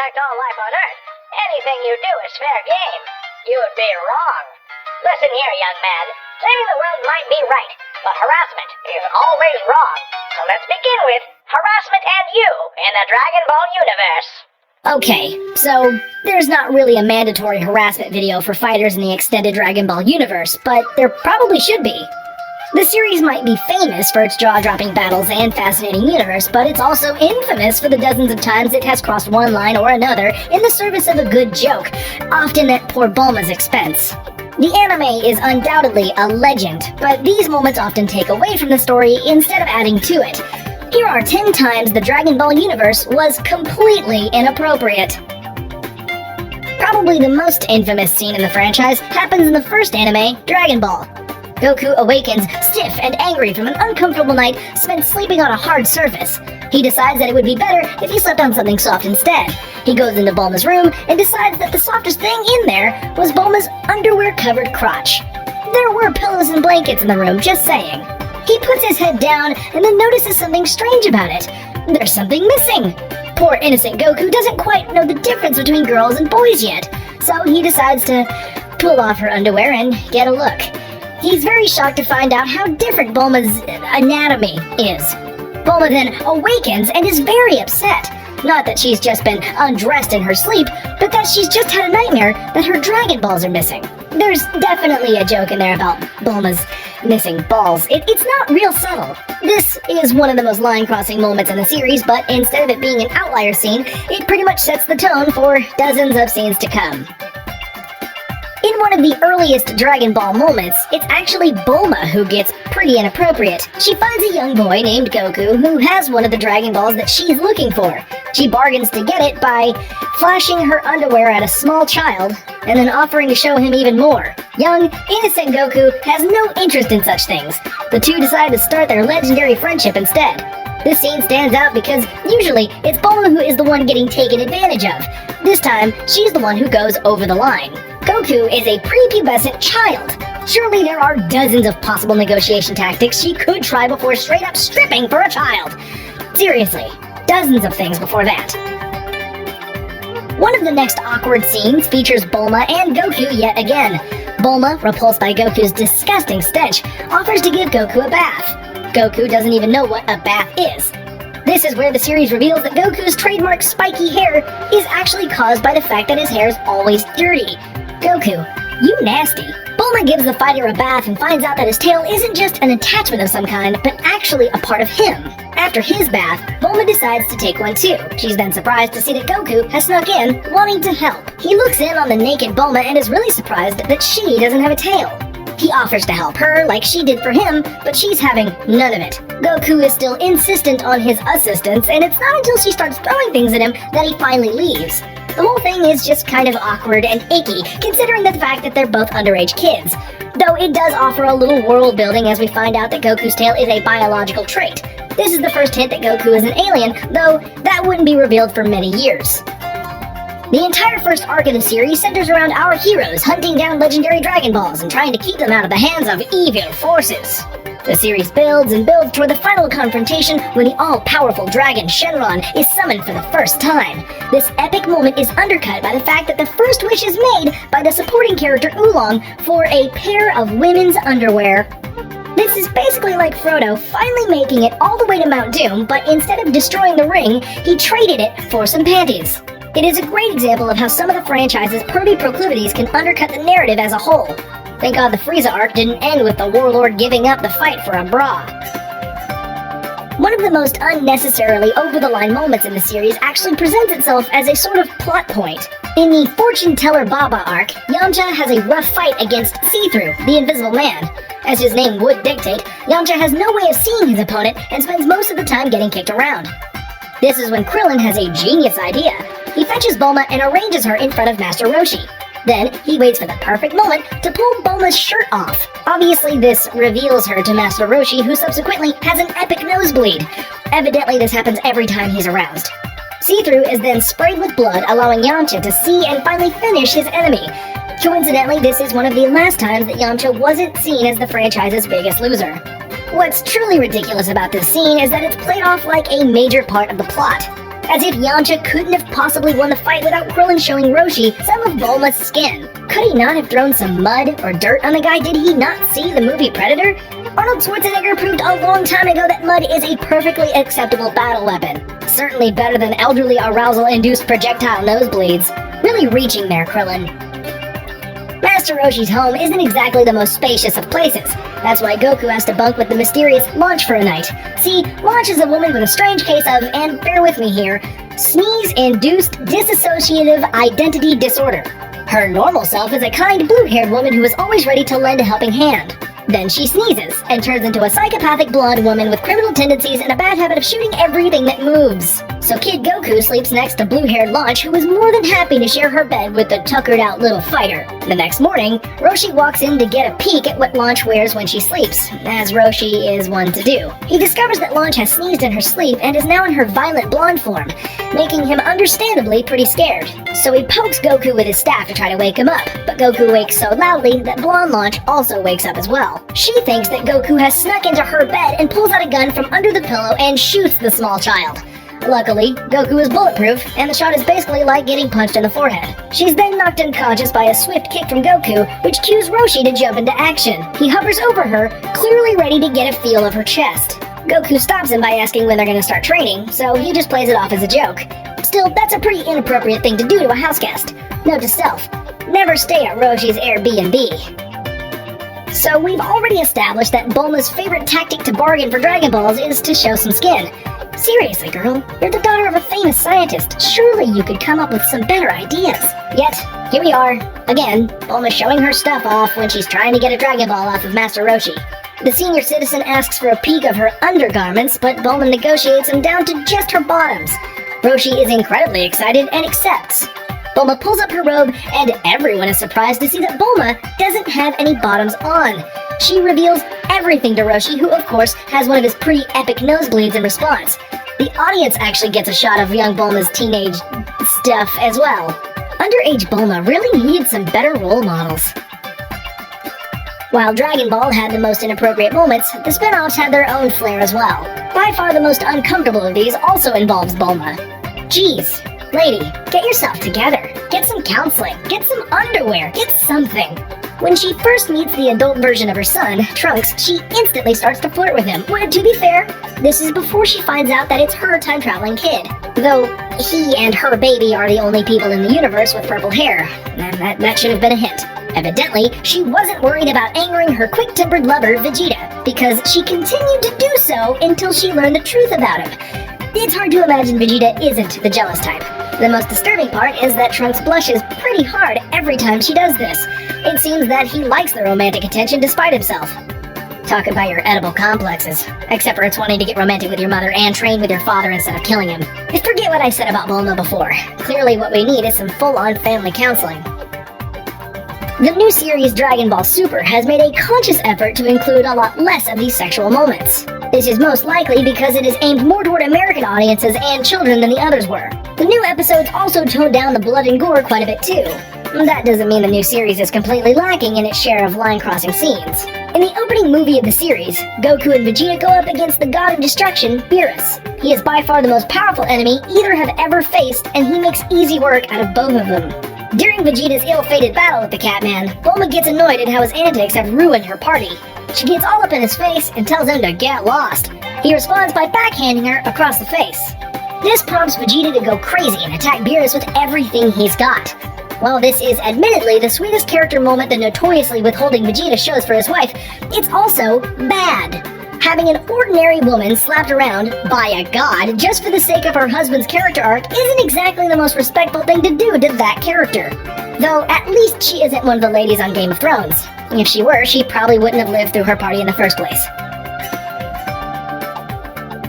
protect all life on Earth, anything you do is fair game. You'd be wrong. Listen here, young man. Saving the world might be right, but harassment is always wrong. So let's begin with harassment and you in the Dragon Ball universe. Okay, so there's not really a mandatory harassment video for fighters in the extended Dragon Ball universe, but there probably should be. The series might be famous for its jaw-dropping battles and fascinating universe, but it's also infamous for the dozens of times it has crossed one line or another in the service of a good joke, often at poor Bulma's expense. The anime is undoubtedly a legend, but these moments often take away from the story instead of adding to it. Here are 10 times the Dragon Ball universe was completely inappropriate. Probably the most infamous scene in the franchise happens in the first anime, Dragon Ball. Goku awakens stiff and angry from an uncomfortable night spent sleeping on a hard surface. He decides that it would be better if he slept on something soft instead. He goes into Bulma's room and decides that the softest thing in there was Bulma's underwear-covered crotch. There were pillows and blankets in the room, just saying. He puts his head down and then notices something strange about it. There's something missing. Poor innocent Goku doesn't quite know the difference between girls and boys yet, so he decides to pull off her underwear and get a look. He's very shocked to find out how different Bulma's anatomy is. Bulma then awakens and is very upset. Not that she's just been undressed in her sleep, but that she's just had a nightmare that her Dragon Balls are missing. There's definitely a joke in there about Bulma's missing balls. It's not real subtle. This is one of the most line-crossing moments in the series, but instead of it being an outlier scene, it pretty much sets the tone for dozens of scenes to come. In one of the earliest Dragon Ball moments, it's actually Bulma who gets pretty inappropriate. She finds a young boy named Goku who has one of the Dragon Balls that she's looking for. She bargains to get it by flashing her underwear at a small child and then offering to show him even more. Young, innocent Goku has no interest in such things. The two decide to start their legendary friendship instead. This scene stands out because usually it's Bulma who is the one getting taken advantage of. This time, she's the one who goes over the line. Goku is a prepubescent child. Surely there are dozens of possible negotiation tactics she could try before straight up stripping for a child. Seriously, dozens of things before that. One of the next awkward scenes features Bulma and Goku yet again. Bulma, repulsed by Goku's disgusting stench, offers to give Goku a bath. Goku doesn't even know what a bath is. This is where the series reveals that Goku's trademark spiky hair is actually caused by the fact that his hair is always dirty. Goku, you nasty. Bulma gives the fighter a bath and finds out that his tail isn't just an attachment of some kind, but actually a part of him. After his bath, Bulma decides to take one too. She's then surprised to see that Goku has snuck in, wanting to help. He looks in on the naked Bulma and is really surprised that she doesn't have a tail. He offers to help her like she did for him, but she's having none of it. Goku is still insistent on his assistance, and it's not until she starts throwing things at him that he finally leaves. The whole thing is just kind of awkward and icky, considering the fact that they're both underage kids. Though it does offer a little world building as we find out that Goku's tail is a biological trait. This is the first hint that Goku is an alien, though that wouldn't be revealed for many years. The entire first arc of the series centers around our heroes hunting down legendary Dragon Balls and trying to keep them out of the hands of evil forces. The series builds and builds toward the final confrontation where the all-powerful dragon Shenron is summoned for the first time. This epic moment is undercut by the fact that the first wish is made by the supporting character Oolong for a pair of women's underwear. This is basically like Frodo finally making it all the way to Mount Doom, but instead of destroying the ring, he traded it for some panties. It is a great example of how some of the franchise's pervy proclivities can undercut the narrative as a whole. Thank God the Frieza arc didn't end with the warlord giving up the fight for a bra. One of the most unnecessarily over-the-line moments in the series actually presents itself as a sort of plot point. In the Fortune Teller Baba arc, Yamcha has a rough fight against See-Through, the Invisible Man. As his name would dictate, Yamcha has no way of seeing his opponent and spends most of the time getting kicked around. This is when Krillin has a genius idea. He fetches Bulma and arranges her in front of Master Roshi. Then, he waits for the perfect moment to pull Bulma's shirt off. Obviously, this reveals her to Master Roshi, who subsequently has an epic nosebleed. Evidently, this happens every time he's aroused. See-Through is then sprayed with blood, allowing Yamcha to see and finally finish his enemy. Coincidentally, this is one of the last times that Yamcha wasn't seen as the franchise's biggest loser. What's truly ridiculous about this scene is that it's played off like a major part of the plot. As if Yamcha couldn't have possibly won the fight without Krillin showing Roshi some of Bulma's skin. Could he not have thrown some mud or dirt on the guy? Did he not see the movie Predator? Arnold Schwarzenegger proved a long time ago that mud is a perfectly acceptable battle weapon. Certainly better than elderly arousal-induced projectile nosebleeds. Really reaching there, Krillin. Master Roshi's home isn't exactly the most spacious of places. That's why Goku has to bunk with the mysterious Launch for a night. See, Launch is a woman with a strange case of, and bear with me here, sneeze-induced dissociative identity disorder. Her normal self is a kind blue-haired woman who is always ready to lend a helping hand. Then she sneezes and turns into a psychopathic blonde woman with criminal tendencies and a bad habit of shooting everything that moves. So Kid Goku sleeps next to blue-haired Launch, who is more than happy to share her bed with the tuckered-out little fighter. The next morning, Roshi walks in to get a peek at what Launch wears when she sleeps, as Roshi is one to do. He discovers that Launch has sneezed in her sleep and is now in her violent blonde form, making him understandably pretty scared. So he pokes Goku with his staff to try to wake him up, but Goku wakes so loudly that blonde Launch also wakes up as well. She thinks that Goku has snuck into her bed and pulls out a gun from under the pillow and shoots the small child. Luckily, Goku is bulletproof, and the shot is basically like getting punched in the forehead. She's then knocked unconscious by a swift kick from Goku, which cues Roshi to jump into action. He hovers over her, clearly ready to get a feel of her chest. Goku stops him by asking when they're gonna start training, so he just plays it off as a joke. Still, that's a pretty inappropriate thing to do to a house guest. Note to self, never stay at Roshi's Airbnb. So we've already established that Bulma's favorite tactic to bargain for Dragon Balls is to show some skin. Seriously, girl, you're the daughter of a famous scientist. Surely you could come up with some better ideas. Yet, here we are, again, Bulma showing her stuff off when she's trying to get a Dragon Ball off of Master Roshi. The senior citizen asks for a peek of her undergarments, but Bulma negotiates them down to just her bottoms. Roshi is incredibly excited and accepts. Bulma pulls up her robe, and everyone is surprised to see that Bulma doesn't have any bottoms on. She reveals everything to Roshi, who of course has one of his pretty epic nosebleeds in response. The audience actually gets a shot of young Bulma's teenage stuff as well. Underage Bulma really needed some better role models. While Dragon Ball had the most inappropriate moments, the spin-offs had their own flair as well. By far the most uncomfortable of these also involves Bulma. Jeez, lady, get yourself together. Get some counseling. Get some underwear. Get something. When she first meets the adult version of her son, Trunks, she instantly starts to flirt with him. Well, to be fair, this is before she finds out that it's her time-traveling kid. Though, he and her baby are the only people in the universe with purple hair. And that should have been a hint. Evidently, she wasn't worried about angering her quick-tempered lover, Vegeta, because she continued to do so until she learned the truth about him. It's hard to imagine Vegeta isn't the jealous type. The most disturbing part is that Trunks blushes pretty hard every time she does this. It seems that he likes the romantic attention despite himself. Talk about your edible complexes. Except for it's wanting to get romantic with your mother and train with your father instead of killing him. Forget what I said about Bulma before. Clearly what we need is some full-on family counseling. The new series Dragon Ball Super has made a conscious effort to include a lot less of these sexual moments. This is most likely because it is aimed more toward American audiences and children than the others were. The new episodes also toned down the blood and gore quite a bit too. That doesn't mean the new series is completely lacking in its share of line-crossing scenes. In the opening movie of the series, Goku and Vegeta go up against the god of destruction, Beerus. He is by far the most powerful enemy either have ever faced, and he makes easy work out of both of them. During Vegeta's ill-fated battle with the Catman, Bulma gets annoyed at how his antics have ruined her party. She gets all up in his face and tells him to get lost. He responds by backhanding her across the face. This prompts Vegeta to go crazy and attack Beerus with everything he's got. While this is admittedly the sweetest character moment the notoriously withholding Vegeta shows for his wife, it's also bad. Having an ordinary woman slapped around by a god just for the sake of her husband's character arc isn't exactly the most respectful thing to do to that character. Though at least she isn't one of the ladies on Game of Thrones. If she were, she probably wouldn't have lived through her party in the first place.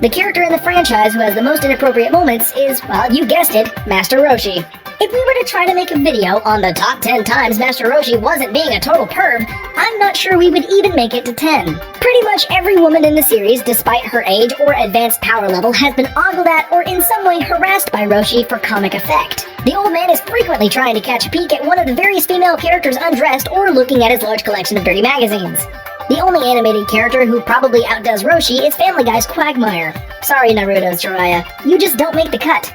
The character in the franchise who has the most inappropriate moments is, well, you guessed it, Master Roshi. If we were to try to make a video on the top 10 times Master Roshi wasn't being a total perv, I'm not sure we would even make it to 10. Pretty much every woman in the series, despite her age or advanced power level, has been ogled at or in some way harassed by Roshi for comic effect. The old man is frequently trying to catch a peek at one of the various female characters undressed or looking at his large collection of dirty magazines. The only animated character who probably outdoes Roshi is Family Guy's Quagmire. Sorry, Naruto's Jiraiya, you just don't make the cut.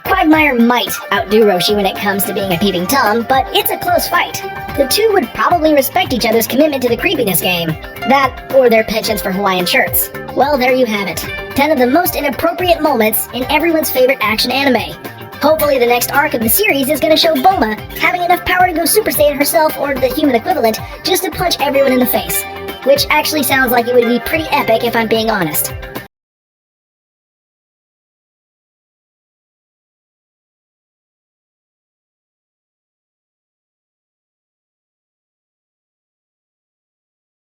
Quagmire might outdo Roshi when it comes to being a peeping Tom, but it's a close fight. The two would probably respect each other's commitment to the creepiness game. That, or their penchants for Hawaiian shirts. Well, there you have it. 10 of the most inappropriate moments in everyone's favorite action anime. Hopefully the next arc of the series is gonna show Bulma having enough power to go Super Saiyan herself or the human equivalent just to punch everyone in the face. Which actually sounds like it would be pretty epic if I'm being honest.